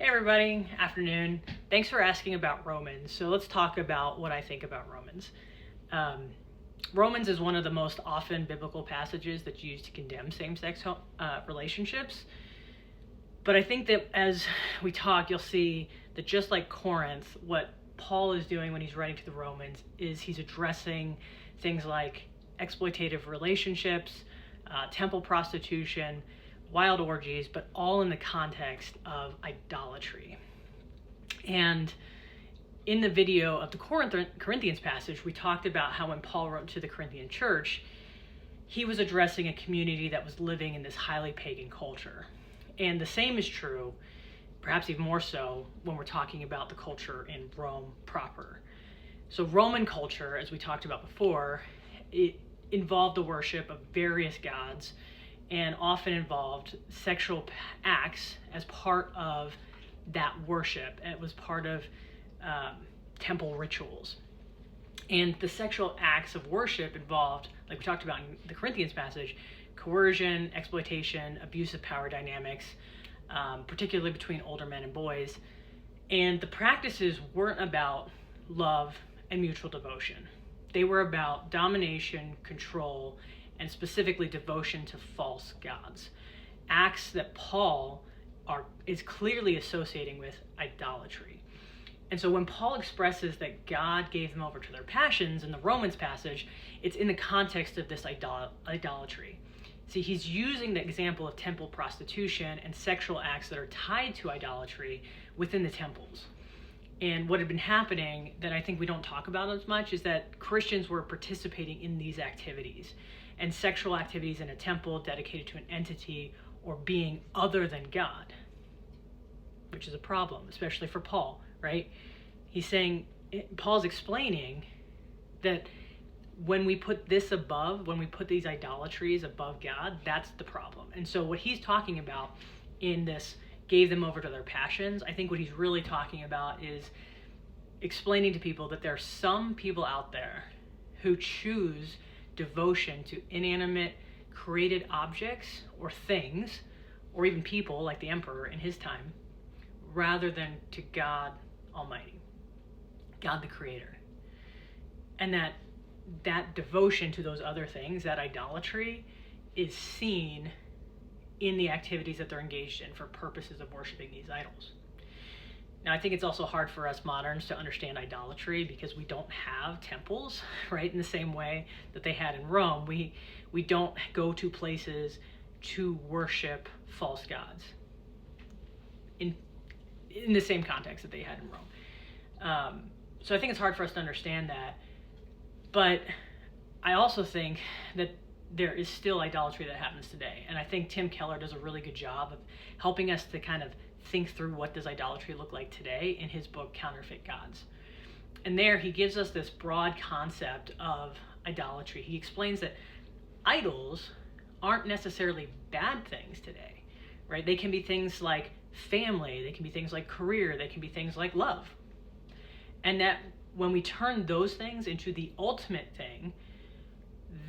Hey everybody, afternoon. Thanks for asking about Romans. So let's talk about what I think about Romans. Romans is one of the most often biblical passages that's used to condemn same-sex relationships. But I think that as we talk, you'll see that just like Corinth, what Paul is doing when he's writing to the Romans is he's addressing things like exploitative relationships, temple prostitution, wild orgies, but all in the context of idolatry. And in the video of the Corinthians passage, we talked about how when Paul wrote to the Corinthian church, he was addressing a community that was living in this highly pagan culture. And the same is true, perhaps even more so, when we're talking about the culture in Rome proper. So Roman culture, as we talked about before, it involved the worship of various gods and often involved sexual acts as part of that worship. It was part of temple rituals. And the sexual acts of worship involved, like we talked about in the Corinthians passage, coercion, exploitation, abusive power dynamics, particularly between older men and boys. And the practices weren't about love and mutual devotion. They were about domination, control, and specifically devotion to false gods. Acts that Paul is clearly associating with idolatry. And so when Paul expresses that God gave them over to their passions in the Romans passage, it's in the context of this idolatry. See, he's using the example of temple prostitution and sexual acts that are tied to idolatry within the temples. And what had been happening that I think we don't talk about as much is that Christians were participating in these activities, and sexual activities in a temple dedicated to an entity or being other than God, which is a problem, especially for Paul, right? Paul's explaining that when we put these idolatries above God, that's the problem. And so what he's talking about in this gave them over to their passions, I think what he's really talking about is explaining to people that there are some people out there who choose devotion to inanimate created objects or things, or even people like the emperor in his time, rather than to God Almighty, God the Creator. And that devotion to those other things, that idolatry, is seen in the activities that they're engaged in for purposes of worshiping these idols. Now, I think it's also hard for us moderns to understand idolatry because we don't have temples, right? In the same way that they had in Rome, we don't go to places to worship false gods in the same context that they had in Rome. So I think it's hard for us to understand that. But I also think that there is still idolatry that happens today. And I think Tim Keller does a really good job of helping us to kind of think through what does idolatry look like today in his book, Counterfeit Gods. And there he gives us this broad concept of idolatry. He explains that idols aren't necessarily bad things today, right? They can be things like family, they can be things like career, they can be things like love. And that when we turn those things into the ultimate thing,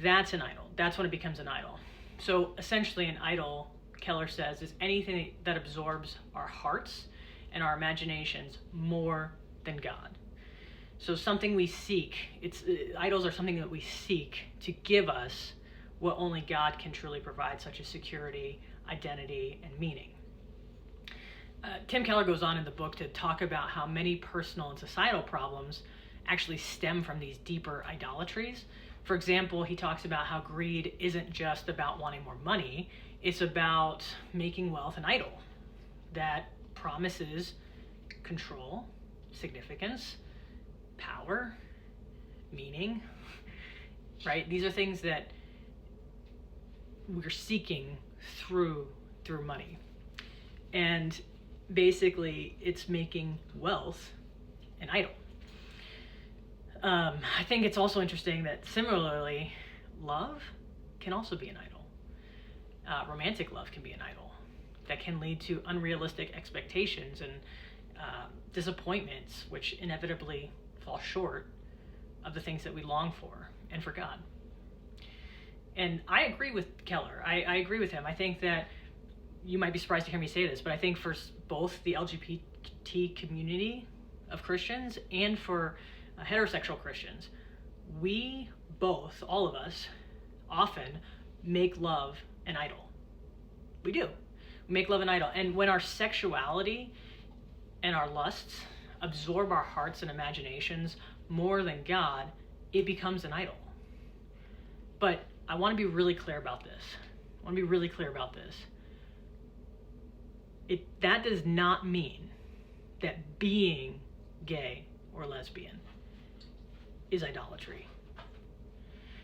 that's an idol. That's when it becomes an idol. So essentially an idol, Keller says, is anything that absorbs our hearts and our imaginations more than God. So something we seek, idols are something that we seek to give us what only God can truly provide, such as security, identity, and meaning. Tim Keller goes on in the book to talk about how many personal and societal problems actually stem from these deeper idolatries. For example, he talks about how greed isn't just about wanting more money, it's about making wealth an idol that promises control, significance, power, meaning, right? These are things that we're seeking through money. And basically, it's making wealth an idol. I think it's also interesting that similarly, love can also be an idol. Romantic love can be an idol that can lead to unrealistic expectations and disappointments, which inevitably fall short of the things that we long for and for God. And I agree with Keller. I agree with him. I think that you might be surprised to hear me say this, but I think for both the LGBT community of Christians and for heterosexual Christians, we both, all of us, often make love an idol. We do. We make love an idol. And when our sexuality and our lusts absorb our hearts and imaginations more than God, it becomes an idol. But I want to be really clear about this. That does not mean that being gay or lesbian is idolatry.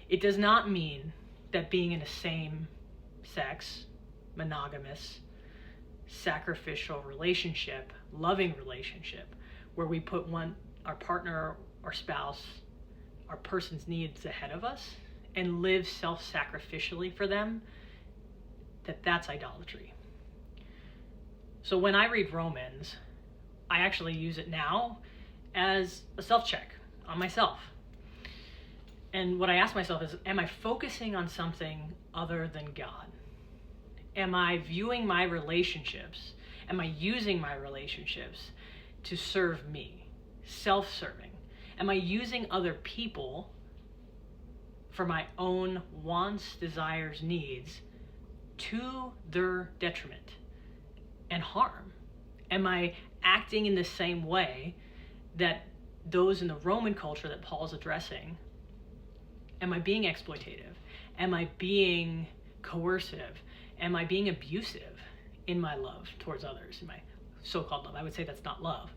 It does not mean that being in a same-sex, monogamous, sacrificial relationship, loving relationship, where we put our partner or spouse, our person's needs ahead of us and live self-sacrificially for them, that's idolatry. So when I read Romans, I actually use it now as a self-check on myself. And what I ask myself is, am I focusing on something other than God? Am I viewing my relationships? Am I using my relationships to serve me? Self-serving. Am I using other people for my own wants, desires, needs to their detriment and harm? Am I acting in the same way that those in the Roman culture that Paul's addressing? Am I being exploitative? Am I being coercive? Am I being abusive in my love towards others, in my so-called love? I would say that's not love,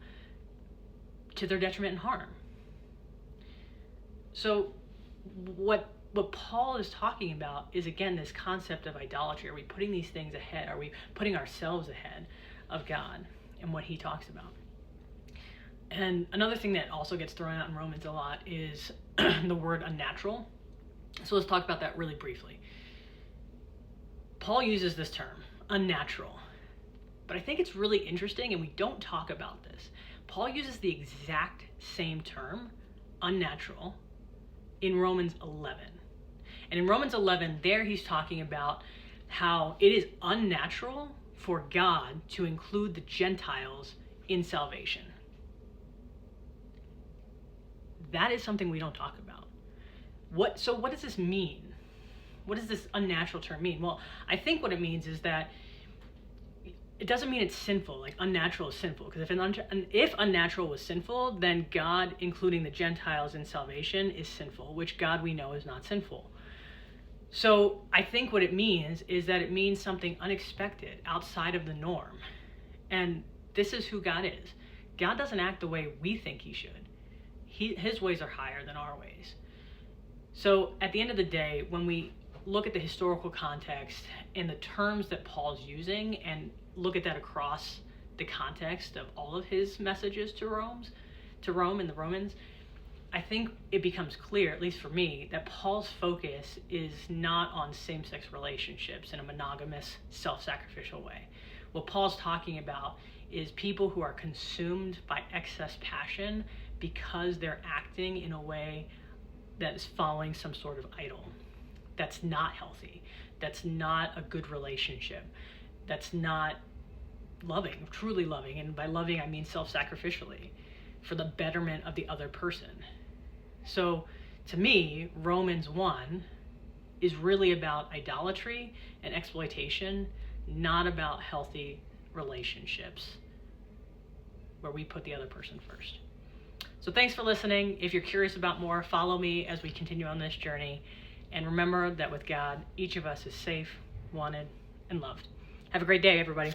to their detriment and harm. So what Paul is talking about is, again, this concept of idolatry. Are we putting these things ahead? Are we putting ourselves ahead of God and what he talks about? And another thing that also gets thrown out in Romans a lot is the word unnatural. So let's talk about that really briefly. Paul uses this term, unnatural. But I think it's really interesting, and we don't talk about this. Paul uses the exact same term, unnatural, in Romans 11. And in Romans 11, there he's talking about how it is unnatural for God to include the Gentiles in salvation. That is something we don't talk about. So what does this mean? What does this unnatural term mean? Well, I think what it means is that it doesn't mean it's sinful, like unnatural is sinful. Because if unnatural was sinful, then God including the Gentiles in salvation is sinful, which God we know is not sinful. So I think what it means is that it means something unexpected, outside of the norm. And this is who God is. God doesn't act the way we think he should. His ways are higher than our ways. So at the end of the day, when we look at the historical context and the terms that Paul's using and look at that across the context of all of his messages to Rome and the Romans, I think it becomes clear, at least for me, that Paul's focus is not on same-sex relationships in a monogamous, self-sacrificial way. What Paul's talking about is people who are consumed by excess passion because they're acting in a way that is following some sort of idol. That's not healthy. That's not a good relationship. That's not loving, truly loving. And by loving, I mean self-sacrificially for the betterment of the other person. So to me, Romans 1 is really about idolatry and exploitation, not about healthy relationships where we put the other person first. So thanks for listening. If you're curious about more, follow me as we continue on this journey. And remember that with God, each of us is safe, wanted, and loved. Have a great day, everybody.